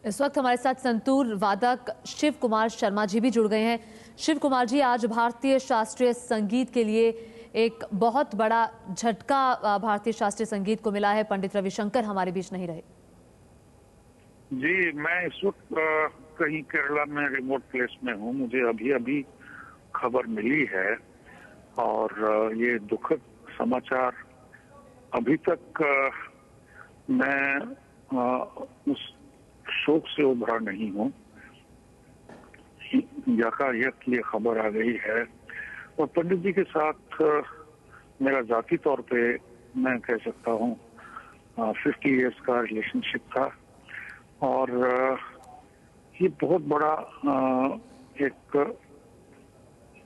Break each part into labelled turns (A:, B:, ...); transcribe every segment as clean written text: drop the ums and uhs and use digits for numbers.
A: इस वक्त हमारे साथ संतूर वादक शिव कुमार शर्मा जी भी जुड़ गए हैं। शिव कुमार जी, आज भारतीय शास्त्रीय संगीत के लिए एक बहुत बड़ा झटका भारतीय शास्त्रीय संगीत को मिला है। पंडित रविशंकर हमारे बीच नहीं रहे।
B: जी, मैं इस वक्त कहीं केरला में रिमोट प्लेस में हूँ। मुझे अभी अभी खबर मिली है और ये दुखद समाचार अभी तक मैं उस शोक से उभरा नहीं हूँ। यकायक ये खबर आ गई है और पंडित जी के साथ मेरा जाती तौर पे मैं कह सकता हूँ 50 इयर्स का रिलेशनशिप था और ये बहुत बड़ा एक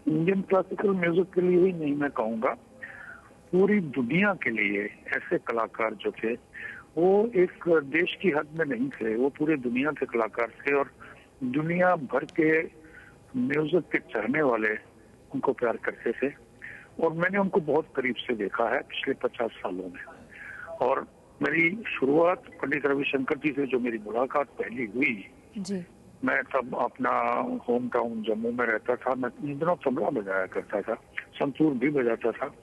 B: इंडियन क्लासिकल म्यूजिक के लिए ही नहीं, मैं कहूँगा पूरी दुनिया के लिए ऐसे कलाकार जो थे वो एक देश की हद में नहीं थे, वो पूरे दुनिया के कलाकार थे और दुनिया भर के म्यूजिक के चाहने वाले उनको प्यार करते थे और मैंने उनको बहुत करीब से देखा है पिछले 50 सालों में। और मेरी शुरुआत पंडित रविशंकर जी से जो मेरी मुलाकात पहली हुई
A: जी।
B: मैं तब अपना होम टाउन जम्मू में रहता था। मैं इन दिनों तबला बजाया करता था, संतूर भी बजाता था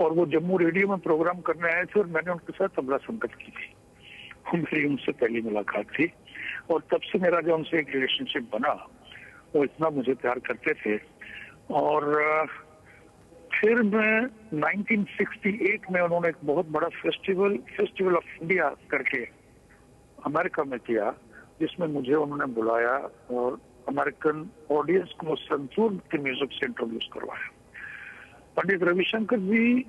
B: और वो जम्मू रेडियो में प्रोग्राम करने आए थे और मैंने उनके साथ तबला संगत की थी। मेरी उनसे पहली मुलाकात थी और तब से मेरा जो उनसे एक रिलेशनशिप बना, वो इतना मुझे प्यार करते थे। और फिर मैं 1968 में उन्होंने एक बहुत बड़ा फेस्टिवल ऑफ इंडिया करके अमेरिका में किया, जिसमें मुझे उन्होंने बुलाया और अमेरिकन ऑडियंस को संतूर के म्यूजिक से इंट्रोड्यूस करवाया। पंडित रविशंकर जी,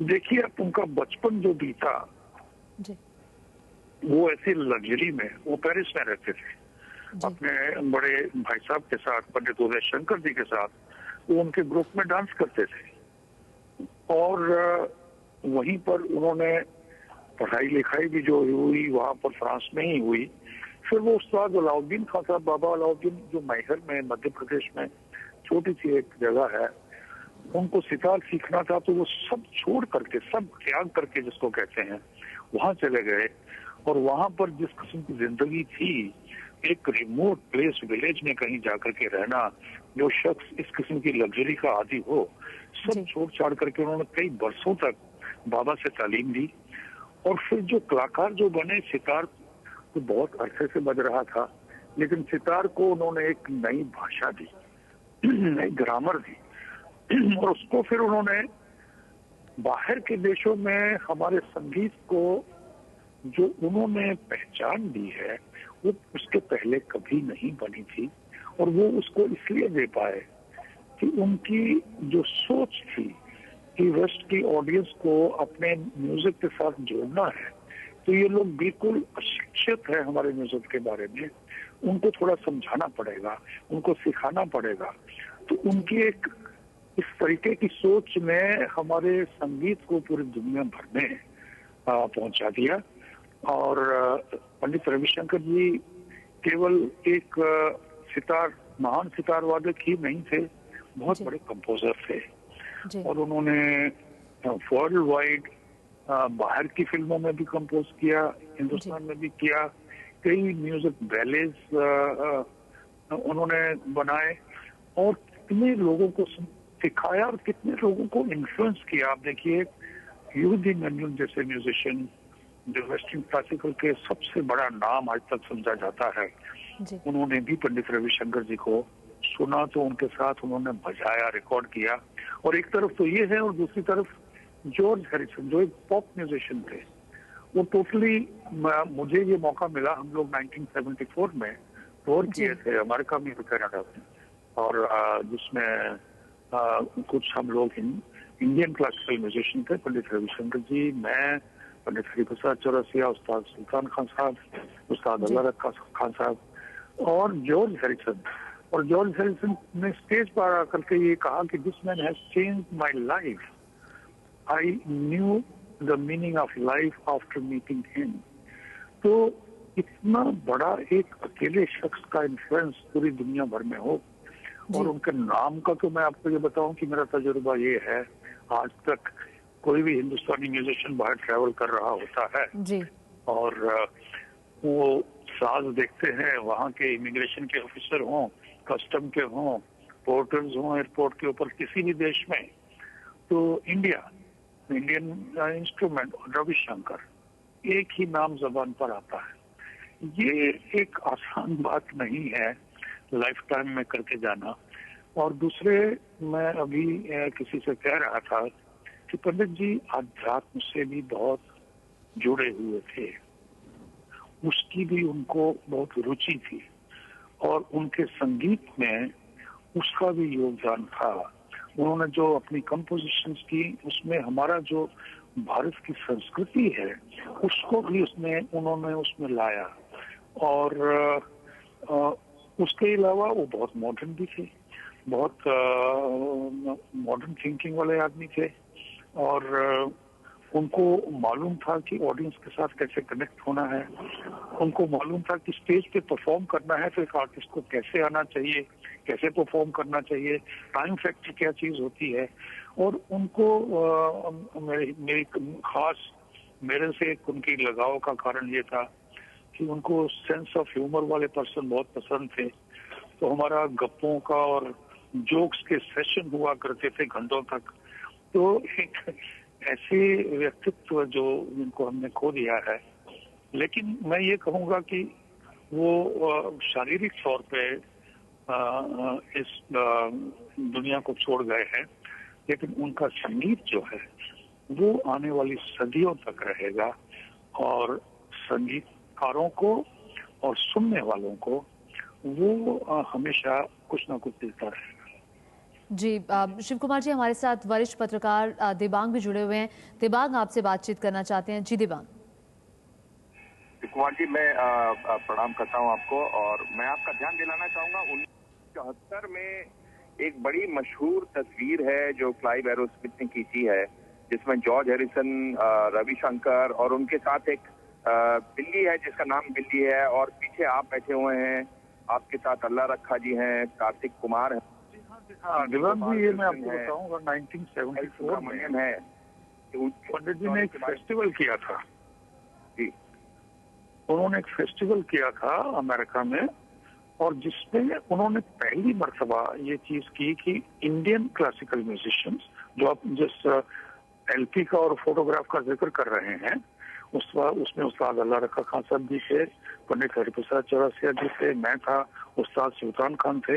B: देखिए आप उनका बचपन जो बीता
A: जी।
B: वो ऐसे लग्जरी में, वो पेरिस में रहते थे अपने बड़े भाई साहब के साथ, पंडित उदय शंकर जी के साथ। वो उनके ग्रुप में डांस करते थे और वहीं पर उन्होंने पढ़ाई लिखाई भी जो हुई वहां पर फ्रांस में ही हुई। फिर वो उस्ताद अलाउद्दीन खान साहब, बाबा अलाउद्दीन, जो मैहर में मध्य प्रदेश में छोटी सी एक जगह है, उनको सितार सीखना था तो वो सब छोड़ करके, सब त्याग करके जिसको कहते हैं, वहां चले गए। और वहां पर जिस किस्म की जिंदगी थी, एक रिमोट प्लेस विलेज में कहीं जाकर के रहना, जो शख्स इस किस्म की लग्जरी का आदी हो, सब छोड़ छाड़ करके उन्होंने कई वर्षों तक बाबा से तालीम ली। और फिर जो कलाकार जो बने, सितार तो बहुत अरसे से बज रहा था, लेकिन सितार को उन्होंने एक नई भाषा दी, नई ग्रामर दी और उसको फिर उन्होंने बाहर के देशों में हमारे संगीत को जो उन्होंने पहचान दी है, वो उसके पहले कभी नहीं बनी थी। और वो उसको इसलिए दे पाए कि उनकी जो सोच थी कि वेस्ट की ऑडियंस को अपने म्यूजिक के साथ जोड़ना है, तो ये लोग बिल्कुल अशिक्षित है हमारे म्यूजिक के बारे में, उनको थोड़ा समझाना पड़ेगा, उनको सिखाना पड़ेगा। तो उनकी एक इस तरीके की सोच ने हमारे संगीत को पूरी दुनिया भर में पहुंचा दिया। और पंडित रविशंकर जी केवल एक महान सितार वादक ही नहीं थे, बहुत बड़े कंपोजर थे और उन्होंने वर्ल्ड वाइड बाहर की फिल्मों में भी कंपोज किया, हिंदुस्तान में भी किया, कई म्यूजिक बैलेज उन्होंने बनाए और कितने लोगों को सिखाया और कितने लोगों को इन्फ्लुएंस किया। आप देखिए, यूदी मेनुन जैसे म्यूजिशियन जो वेस्टर्न क्लासिकल के सबसे बड़ा नाम आज तक समझा जाता है, उन्होंने भी पंडित रविशंकर जी को सुना तो उनके साथ उन्होंने बजाया, रिकॉर्ड किया। और एक तरफ तो ये है और दूसरी तरफ जॉर्ज हैरिसन जो एक पॉप म्यूजिशियन थे, वो टोटली, मुझे ये मौका मिला, हम लोग 1974 में टूर किए थे अमेरिका में, कनाडा में, और जिसमें कुछ हम लोग इंडियन क्लासिकल म्यूजिशियन थे, पंडित रविशंकर जी, मैं, पंडित हरिप्रसाद चौरसिया, उस्ताद सुल्तान खान साहब, उस्ताद अल्लाह रखा खान साहब और जॉर्ज हैरिसन। और जॉर्ज हैरिसन ने स्टेज पर आकर के ये कहा कि this man has changed my life, I knew the meaning of life after meeting him. तो इतना बड़ा एक अकेले शख्स का इन्फ्लुएंस पूरी दुनिया भर में हो, और उनके नाम का तो मैं आपको ये बताऊं कि मेरा तजुर्बा ये है, आज तक कोई भी हिंदुस्तानी म्यूजिशियन बाहर ट्रैवल कर रहा होता है और वो साज देखते हैं, वहाँ के इमिग्रेशन के ऑफिसर हों, कस्टम के हों, पोर्टर्स हों एयरपोर्ट के ऊपर किसी भी देश में, तो इंडियन इंस्ट्रूमेंट और रविशंकर एक ही नाम जबान पर आता है। ये एक आसान बात नहीं है लाइफ टाइम में करके जाना। और दूसरे, मैं अभी किसी से कह रहा था कि पंडित जी आध्यात्म से भी बहुत जुड़े हुए थे, उसकी भी उनको बहुत रुचि थी और उनके संगीत में उसका भी योगदान था। उन्होंने जो अपनी कंपोजिशंस की, उसमें हमारा जो भारत की संस्कृति है उसको भी उन्होंने उसमें लाया। और उसके अलावा वो बहुत मॉडर्न भी थे, बहुत मॉडर्न थिंकिंग वाले आदमी थे और उनको मालूम था कि ऑडियंस के साथ कैसे कनेक्ट होना है। उनको मालूम था कि स्टेज पे परफॉर्म करना है तो एक आर्टिस्ट को कैसे आना चाहिए, कैसे परफॉर्म करना चाहिए, टाइम फैक्टर क्या चीज होती है। और उनको मेरी खास मेरे से उनकी लगाव का कारण ये था कि उनको सेंस ऑफ ह्यूमर वाले पर्सन बहुत पसंद थे। तो हमारा गप्पों का और जोक्स के सेशन हुआ करते थे घंटों तक। तो एक ऐसे व्यक्तित्व जो जिनको हमने खो दिया है। लेकिन मैं ये कहूँगा कि वो शारीरिक तौर पे इस दुनिया को छोड़ गए हैं, लेकिन उनका संगीत जो है वो आने वाली सदियों तक रहेगा और संगीतकारों को और सुनने वालों को वो हमेशा कुछ ना कुछ देता रहेगा।
A: जी, शिव कुमार जी, हमारे साथ वरिष्ठ पत्रकार दिबांग भी जुड़े हुए हैं। दिबांग आपसे बातचीत करना चाहते हैं। जी दिबांग।
C: कुमार जी, मैं प्रणाम करता हूं आपको और मैं आपका ध्यान दिलाना चाहूंगा 1974 में एक बड़ी मशहूर तस्वीर है जो क्लाइव एरोस्मिथ ने खींची है, जिसमें जॉर्ज हैरिसन, रविशंकर और उनके साथ एक बिल्ली है जिसका नाम बिल्ली है और पीछे आप बैठे हुए हैं, आपके साथ अल्लाह रखा जी हैं, कार्तिक कुमार है।
B: हाँ दिवान जी, ये मैं आपको बताऊंगा 1974 में है पंडित जी ने एक फेस्टिवल किया था।
C: जी,
B: उन्होंने एक फेस्टिवल किया था अमेरिका में और जिसमें उन्होंने पहली मर्तबा ये चीज की कि इंडियन क्लासिकल म्यूजिशियंस, जो आप जिस एलपी का और फोटोग्राफ का जिक्र कर रहे हैं, उसमें उस्ताद अल्लाह रखा खान साहब जी थे, पंडित हरिप्रसाद चौरसिया जी थे, मैं था, उस्ताद सुल्तान खान थे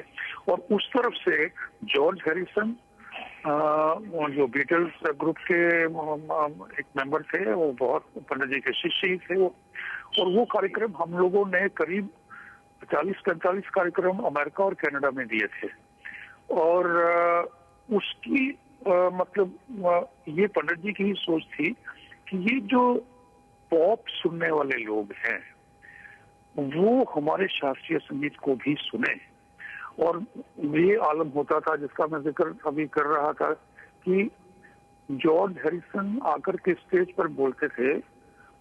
B: और उस तरफ से जॉर्ज हैरिसन जो बीटल्स ग्रुप के एक मेंबर थे, वो बहुत पंडित जी के शिष्य ही थे वो। और वो कार्यक्रम हम लोगों ने करीब 40-45 कार्यक्रम अमेरिका और कनाडा में दिए थे। और उसकी मतलब ये पंडित जी की ही सोच थी कि ये जो पॉप सुनने वाले लोग हैं वो हमारे शास्त्रीय संगीत को भी सुने। और ये आलम होता था जिसका मैं जिक्र अभी कर रहा था कि जॉर्ज हैरिसन आकर के स्टेज पर बोलते थे,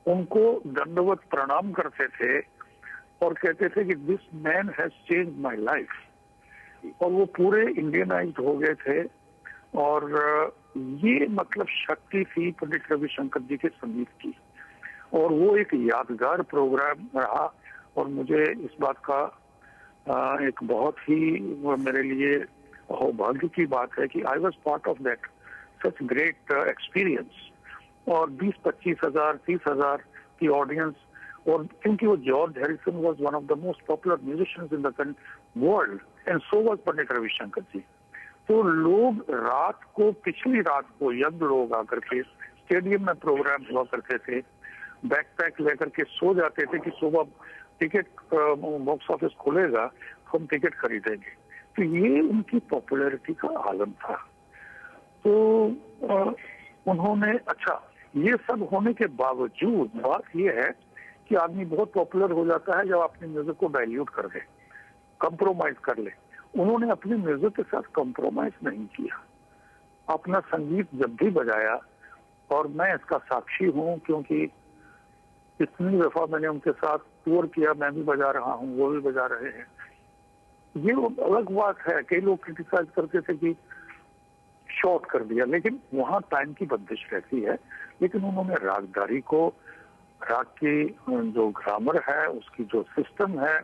B: उनको दंडवत प्रणाम करते थे और कहते थे कि this man has changed my life. और वो पूरे इंडियनाइज्ड हो गए थे। और ये मतलब शक्ति थी पंडित रविशंकर जी के संगीत की। और वो एक यादगार प्रोग्राम रहा और मुझे इस बात का एक बहुत ही मेरे लिए सौभाग्य की बात है कि I was part of that such great experience. और 20-25 हजार 30 हजार की ऑडियंस। और क्योंकि वो George Harrison was one of the most popular musicians in the world and so was Pandit Ravi Shankar ji. तो लोग रात को, पिछली रात को यंग लोग आकर के स्टेडियम में प्रोग्राम हुआ करते थे, बैकपैक लेकर के सो जाते थे कि सुबह टिकट बॉक्स ऑफिस खुलेगा हम टिकट खरीदेंगे। तो ये उनकी पॉपुलैरिटी का आलम था। तो उन्होंने, अच्छा, ये सब होने के बावजूद बात ये है कि आदमी बहुत पॉपुलर हो जाता है जब अपने म्यूजिक को डाइल्यूट कर दे, कंप्रोमाइज कर ले। उन्होंने अपने म्यूजिक के साथ कंप्रोमाइज नहीं किया, अपना संगीत जब भी बजाया। और मैं इसका साक्षी हूँ क्योंकि इतनी दफा मैंने उनके साथ टूर किया, मैं भी बजा रहा हूँ, वो भी बजा रहे हैं। ये अलग बात है, कई लोग क्रिटिसाइज करते थे कि शॉर्ट कर दिया, लेकिन वहां टाइम की बंदिश रहती है। लेकिन उन्होंने रागदारी को राग की जो ग्रामर है, उसकी जो सिस्टम है,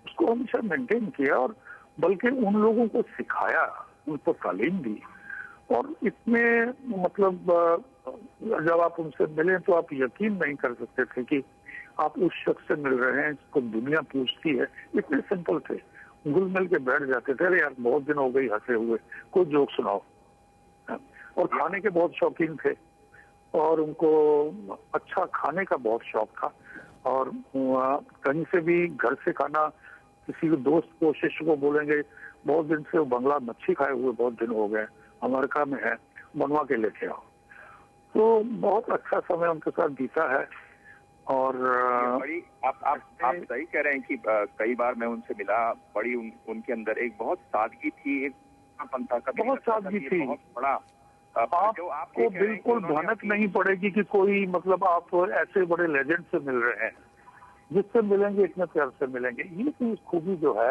B: उसको हमेशा मेंटेन किया और बल्कि उन लोगों को सिखाया, उनको तालीम दी। और इतने मतलब जब आप उनसे मिले तो आप यकीन नहीं कर सकते थे कि आप उस शख्स से मिल रहे हैं जिसको दुनिया पूछती है। इतने सिंपल थे, घुल मिल के बैठ जाते थे। अरे यार बहुत दिन हो गई हंसे हुए, कोई जोक सुनाओ। और खाने के बहुत शौकीन थे और उनको अच्छा खाने का बहुत शौक था। और कहीं से भी घर से खाना, किसी दोस्त को शिष्य को बोलेंगे बहुत दिन से वो बंगला मच्छी खाए हुए बहुत दिन हो गए, अमेरिका में है, बनवा के लेके आओ। तो बहुत अच्छा समय उनके साथ बीता है। और
C: बड़ी आप सही कह रहे हैं कि कई बार मैं उनसे मिला, बड़ी उनके अंदर एक बहुत सादगी थी, एक
B: बहुत सादगी थी।
C: बहुत बड़ा
B: आपको बिल्कुल भनक नहीं पड़ेगी कि कोई मतलब आप ऐसे बड़े लेजेंड से मिल रहे हैं, जिससे मिलेंगे इतने प्यार से मिलेंगे। ये चीज खूबी जो है,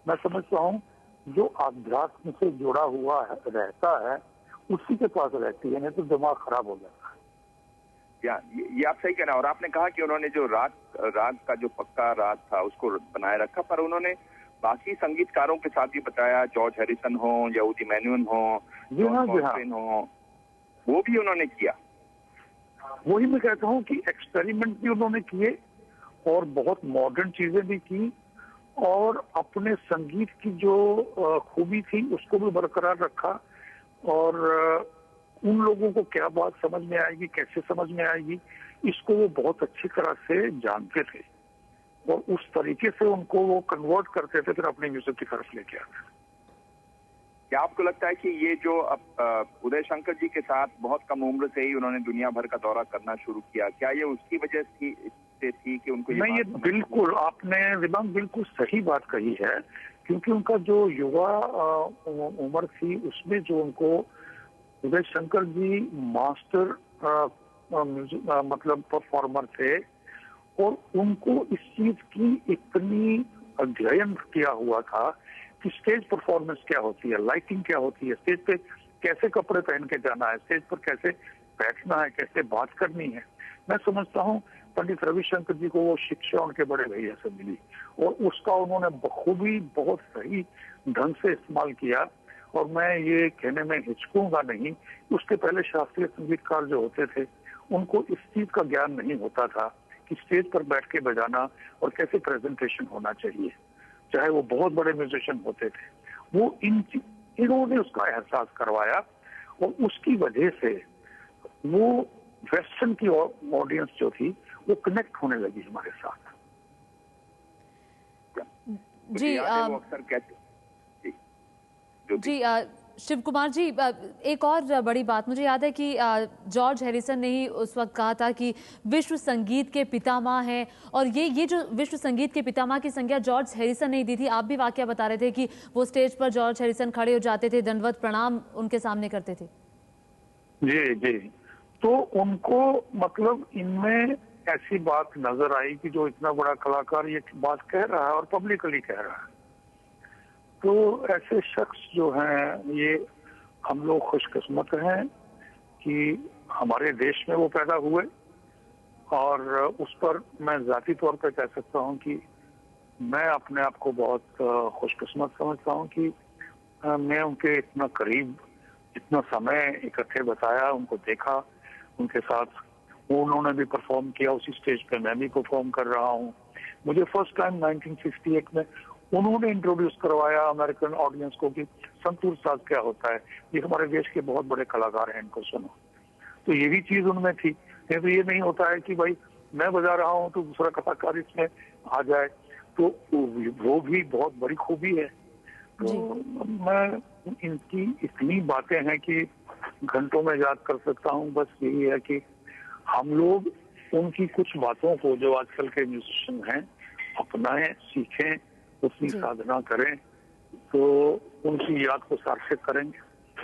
B: मैं समझता हूँ जो अध्यात्म से जुड़ा हुआ है, रहता है, उसी के पास रहती है, नहीं तो दिमाग खराब हो जाता है।
C: ये आप सही कह रहे हैं। और आपने कहा कि उन्होंने जो राग का जो पक्का राग था उसको बनाए रखा, पर उन्होंने बाकी संगीतकारों के साथ भी बताया, जॉर्ज हैरिसन हो, यहूदी मैन्युअल हो, हो, वो भी उन्होंने किया।
B: वही मैं कहता हूँ कि एक्सपेरिमेंट भी उन्होंने किए और बहुत मॉडर्न चीजें भी की, और अपने संगीत की जो खूबी थी उसको भी बरकरार रखा। और उन लोगों को क्या बात समझ में आएगी, कैसे समझ में आएगी, इसको वो बहुत अच्छी तरह से जानते थे और उस तरीके से उनको वो कन्वर्ट करते थे, फिर अपने म्यूजिक की तरफ लेके आते।
C: क्या आपको लगता है कि ये जो उदय शंकर जी के साथ बहुत कम उम्र से ही उन्होंने दुनिया भर का दौरा करना शुरू किया, क्या ये उसकी वजह थी कि उनको
B: नहीं, ये बिल्कुल आपने दिमाग बिल्कुल सही बात कही है, क्योंकि उनका जो युवा उम्र थी उसमें जो उनको उदय शंकर जी मास्टर मतलब परफॉर्मर थे और उनको इस चीज की इतनी अध्ययन किया हुआ था कि स्टेज परफॉर्मेंस क्या होती है, लाइटिंग क्या होती है, स्टेज पे कैसे कपड़े पहन के जाना है, स्टेज पर कैसे बैठना है, कैसे बात करनी है। मैं समझता हूँ पंडित रविशंकर जी को वो शिक्षा उनके बड़े भैया से मिली और उसका उन्होंने बखूबी बहुत सही ढंग से इस्तेमाल किया। और मैं ये कहने में हिचकूंगा नहीं, उसके पहले शास्त्रीय संगीतकार जो होते थे उनको इस चीज का ज्ञान नहीं होता था कि स्टेज पर बैठ के बजाना और कैसे प्रेजेंटेशन होना चाहिए, चाहे वो बहुत बड़े म्यूजिशियन होते थे। वो इन्होंने उसका एहसास करवाया और उसकी वजह से वो वेस्टर्न की ऑडियंस जो थी वो कनेक्ट होने लगी हमारे साथ।
A: जी शिव कुमार जी, एक और बड़ी बात मुझे याद है कि जॉर्ज हैरिसन ने ही उस वक्त कहा था कि विश्व संगीत के पितामह हैं, और ये जो विश्व संगीत के पितामह की संज्ञा जॉर्ज हैरिसन ने दी थी। आप भी वाकया बता रहे थे कि वो स्टेज पर जॉर्ज हैरिसन खड़े हो जाते थे, दंडवत प्रणाम उनके सामने करते थे।
B: जी जी, तो उनको मतलब इनमें ऐसी बात नजर आई कि जो इतना बड़ा कलाकार ये बात कह रहा है और पब्लिकली कह रहा है, तो ऐसे शख्स जो हैं ये हम लोग खुशकिस्मत हैं कि हमारे देश में वो पैदा हुए। और उस पर मैं जाती तौर पर कह सकता हूं कि मैं अपने आप को बहुत खुशकिस्मत समझता हूं कि मैं उनके इतना करीब, इतना समय इकट्ठे बताया, उनको देखा, उनके साथ उन्होंने भी परफॉर्म किया उसी स्टेज पे, मैं भी परफॉर्म कर रहा हूँ। मुझे फर्स्ट टाइम 1968 में उन्होंने इंट्रोड्यूस करवाया अमेरिकन ऑडियंस को कि संतूर साज क्या होता है, ये हमारे देश के बहुत बड़े कलाकार हैं, इनको सुनो। तो ये भी चीज उनमें थी। तो ये नहीं होता है कि भाई मैं बजा रहा हूँ तो दूसरा कलाकार इसमें आ जाए, तो वो भी बहुत बड़ी खूबी है। तो मैं इनकी इतनी बातें हैं कि घंटों में याद कर सकता हूँ। बस यही है कि हम लोग उनकी कुछ बातों को जो आजकल के म्यूजिशियन हैं अपनाएं, सीखें, उसकी साधना करें, तो उनकी याद को सार्थक करेंगे।